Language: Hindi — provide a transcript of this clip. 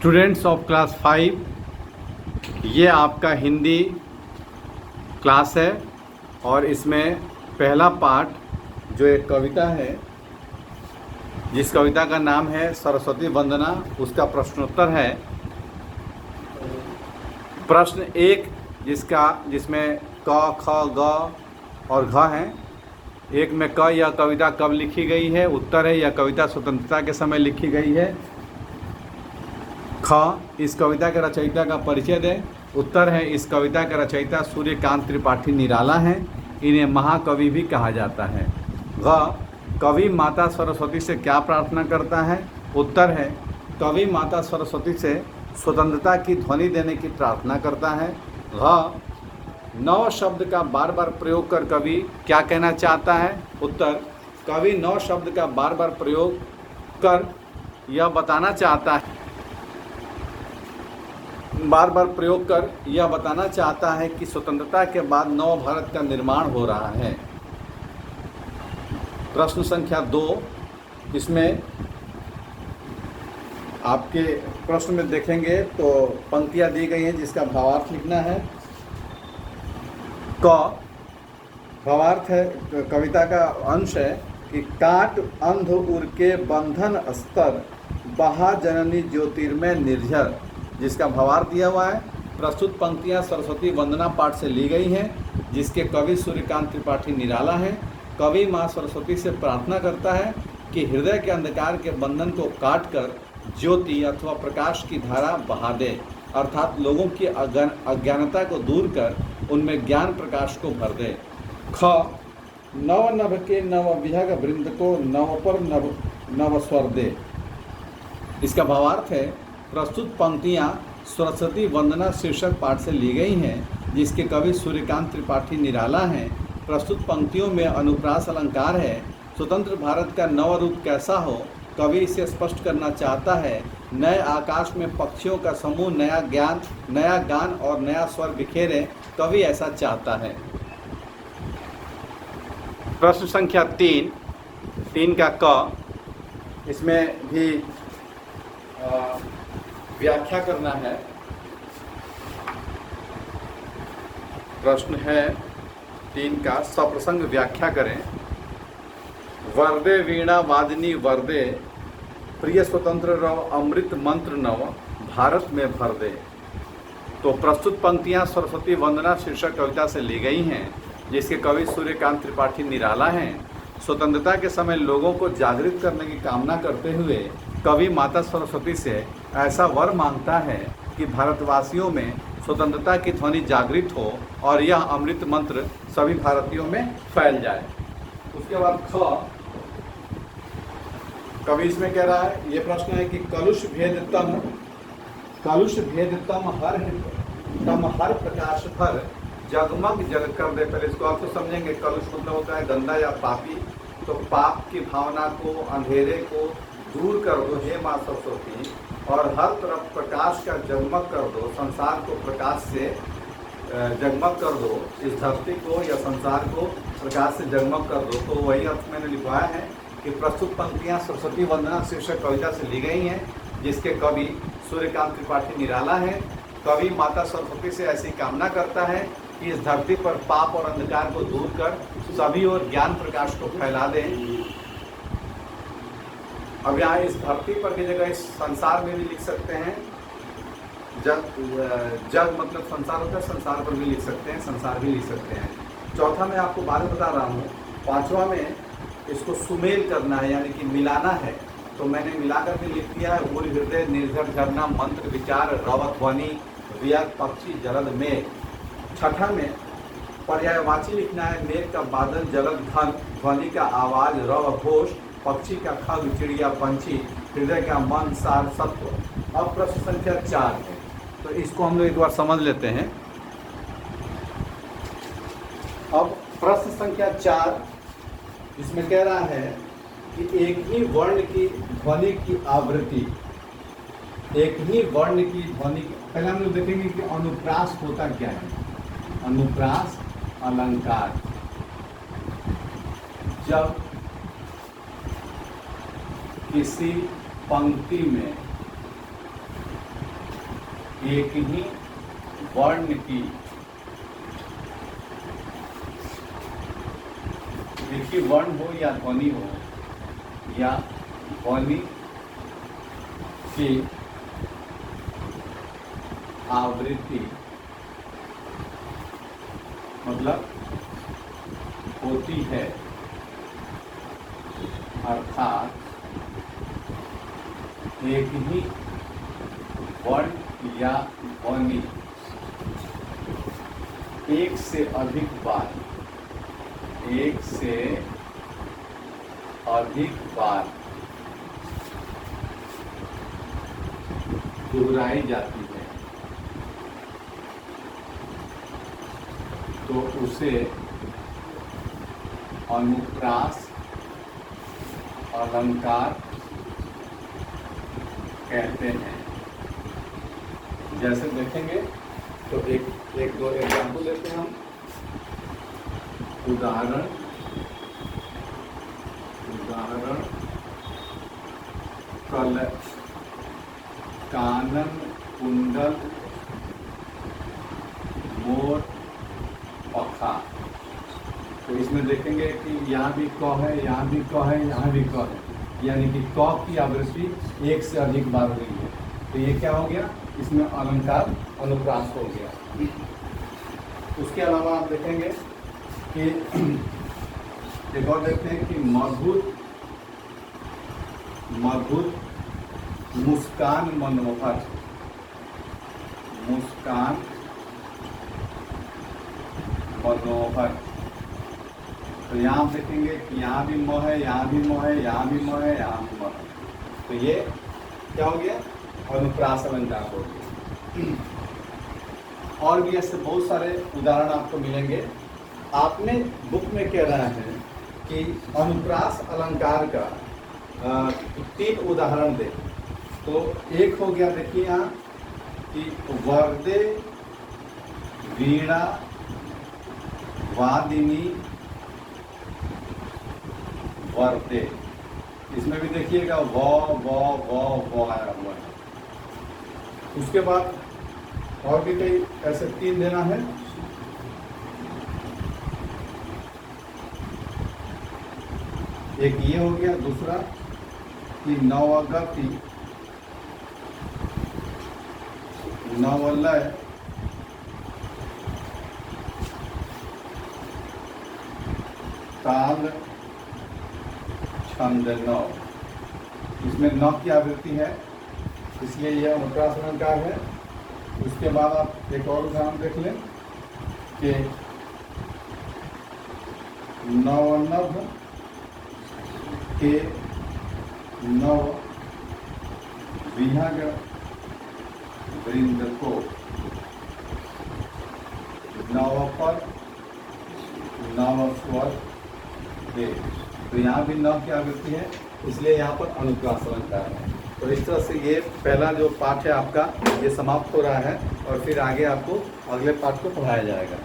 स्टूडेंट्स ऑफ क्लास 5, ये आपका हिंदी क्लास है और इसमें पहला पार्ट जो एक कविता है, जिस कविता का नाम है सरस्वती वंदना, उसका प्रश्नोत्तर है। प्रश्न एक जिसमें क, ख, ग और घ हैं। एक में क, यह कविता कब लिखी गई है। उत्तर है, यह कविता स्वतंत्रता के समय लिखी गई है। ख, इस कविता के रचयिता का परिचय दें। उत्तर है, इस कविता के रचयिता सूर्यकांत त्रिपाठी निराला हैं। इन्हें महाकवि भी कहा जाता है। ग, कवि माता सरस्वती से क्या प्रार्थना करता है। उत्तर है, कवि माता सरस्वती से स्वतंत्रता की ध्वनि देने की प्रार्थना करता है। घ, नव शब्द का बार बार प्रयोग कर कवि क्या कहना चाहता है। उत्तर, कवि नव शब्द का बार बार प्रयोग कर यह बताना चाहता है कि स्वतंत्रता के बाद नव भारत का निर्माण हो रहा है। प्रश्न संख्या 2, इसमें आपके प्रश्न में देखेंगे तो पंक्तियां दी गई हैं जिसका भावार्थ लिखना है। क, भावार्थ है, कविता का अंश है कि काट अंध उर के बंधन स्तर बहा जननी ज्योतिर्मय निर्झर, जिसका भावार्थ दिया हुआ है। प्रस्तुत पंक्तियां सरस्वती वंदना पाठ से ली गई हैं, जिसके कवि सूर्यकांत त्रिपाठी निराला हैं। कवि माँ सरस्वती से प्रार्थना करता है कि हृदय के अंधकार के बंधन को काटकर ज्योति अथवा प्रकाश की धारा बहा दे, अर्थात लोगों की अज्ञानता को दूर कर उनमें ज्ञान प्रकाश को भर दे। ख, नव नभ के नव विहग वृंद को नव पर नव स्वर दे, इसका भावार्थ है, प्रस्तुत पंक्तियां सरस्वती वंदना शीर्षक पाठ से ली गई हैं, जिसके कवि सूर्यकांत त्रिपाठी निराला हैं। प्रस्तुत पंक्तियों में अनुप्रास अलंकार है। स्वतंत्र भारत का नव रूप कैसा हो, कवि इसे स्पष्ट करना चाहता है। नए आकाश में पक्षियों का समूह नया गान और नया स्वर बिखेरे, कवि ऐसा चाहता है। प्रश्न संख्या 3 का क, इसमें भी व्याख्या करना है। प्रश्न है 3 का, सप्रसंग व्याख्या करें। वरदे वीणा वादिनी वरदे, प्रिय स्वतंत्र रव अमृत मंत्र नव भारत में भर दे। तो प्रस्तुत पंक्तियां सरस्वती वंदना शीर्षक कविता से ली गई हैं, जिसके कवि सूर्यकांत त्रिपाठी निराला हैं। स्वतंत्रता के समय लोगों को जागृत करने की कामना करते हुए कवि माता सरस्वती से ऐसा वर मांगता है कि भारतवासियों में स्वतंत्रता की ध्वनि जागृत हो और यह अमृत मंत्र सभी भारतीयों में फैल जाए। उसके बाद ख, कवि इसमें कह रहा है, ये प्रश्न है कि कलुष भेद तम हर प्रकाश भर जगमग जल कर दे। पहले इसको आपको समझेंगे। कलुष मतलब होता है गंदा या पापी, तो पाप की भावना को, अंधेरे को दूर कर दो हे माँ सरस्वती, और हर तरफ प्रकाश का जगमग कर दो, संसार को प्रकाश से जगमग कर दो, इस धरती को या संसार को प्रकाश से जगमग कर दो। तो वही अर्थ मैंने लिखवाया है कि प्रस्तुत पंक्तियां सरस्वती वंदना शीर्षक कविता से ली गई हैं, जिसके कवि सूर्यकांत त्रिपाठी निराला हैं। कवि माता सरस्वती से ऐसी कामना करता है कि इस धरती पर पाप और अंधकार को दूर कर सभी और ज्ञान प्रकाश को फैला दें। अब यहाँ इस धरती पर की जगह इस संसार में भी लिख सकते हैं। जग मतलब संसार होता है, संसार पर भी लिख सकते हैं, संसार भी लिख सकते हैं। चौथा मैं आपको बात बता रहा हूँ। पांचवा में इसको सुमेल करना है, यानी कि मिलाना है, तो मैंने मिलाकर के लिख दिया है। उर हृदय निर्झर झरना मंत्र विचार रव ध्वनि वियत पक्षी जलद मेघ। छठा में पर्यायवाची लिखना है। मेघ का बादल, जलद घन, ध्वनि का आवाज, रव घोष, पक्षी का खग चिड़िया पंछी, हृदय का मन सार सत्व। अब प्रश्न संख्या 4 है, तो इसको हम लोग एक बार समझ लेते हैं। अब प्रश्न संख्या 4 इसमें कह रहा है कि एक ही वर्ण की ध्वनि की आवृत्ति, एक ही वर्ण की ध्वनि। पहले हम लोग देखेंगे कि अनुप्रास होता क्या है। अनुप्रास अलंकार, जब किसी पंक्ति में एक ही वर्ण की, एक ही वर्ण हो या ध्वनि हो, या ध्वनि की आवृत्ति मतलब होती है, अर्थात एक ही वर्ण या ध्वनि एक से अधिक बार, एक से अधिक बार दोहराई जाती है तो उसे अनुप्रास अलंकार कहते हैं। जैसे देखेंगे तो एक दो एग्जाम्पल लेते हैं हम। उदाहरण कल कानन कुंडल मोर पखा। तो इसमें देखेंगे कि यहाँ भी क है, यहाँ भी क है, यहाँ भी क है, यानी कि क की आवृत्ति एक से अधिक बार हुई है। तो ये क्या हो गया, इसमें अलंकार अनुप्रास हो गया। उसके अलावा आप देखेंगे कि एक और देखते हैं कि मधुर मुस्कान मनोहर, मुस्कान मनोहर। तो यहाँ आप देखेंगे कि यहाँ भी म है, यहाँ भी म है, यहाँ भी म है, यहाँ भी म है। तो ये क्या हो गया, अनुप्रास अलंकार हो गया। और भी ऐसे बहुत सारे उदाहरण आपको मिलेंगे। आपने बुक में कह रहा है कि अनुप्रास अलंकार का 3 उदाहरण दे। तो एक हो गया, देखिए यहाँ कि वर्दे वीणा वादिनी वर्दे। इसमें भी देखिएगा व आया हुआ है। उसके बाद और भी कई ऐसे 3 देना है। एक ये हो गया, दूसरा कि नवगति नवलय ताल छंद नौ। इसमें नौ की आवृत्ति है, इसलिए यह अनुप्रास अलंकार है। उसके बाद आप एक और उदाहरण देख लें कि नवनभ के नव विहंग वृंद को नवपर नवस्वर दे। तो यहाँ भी नव की आवृत्ति है, इसलिए यहाँ पर अनुप्रास अलंकार है। तो इस तरह से ये पहला जो पाठ है आपका ये समाप्त हो रहा है, और फिर आगे आपको अगले पाठ को पढ़ाया जाएगा।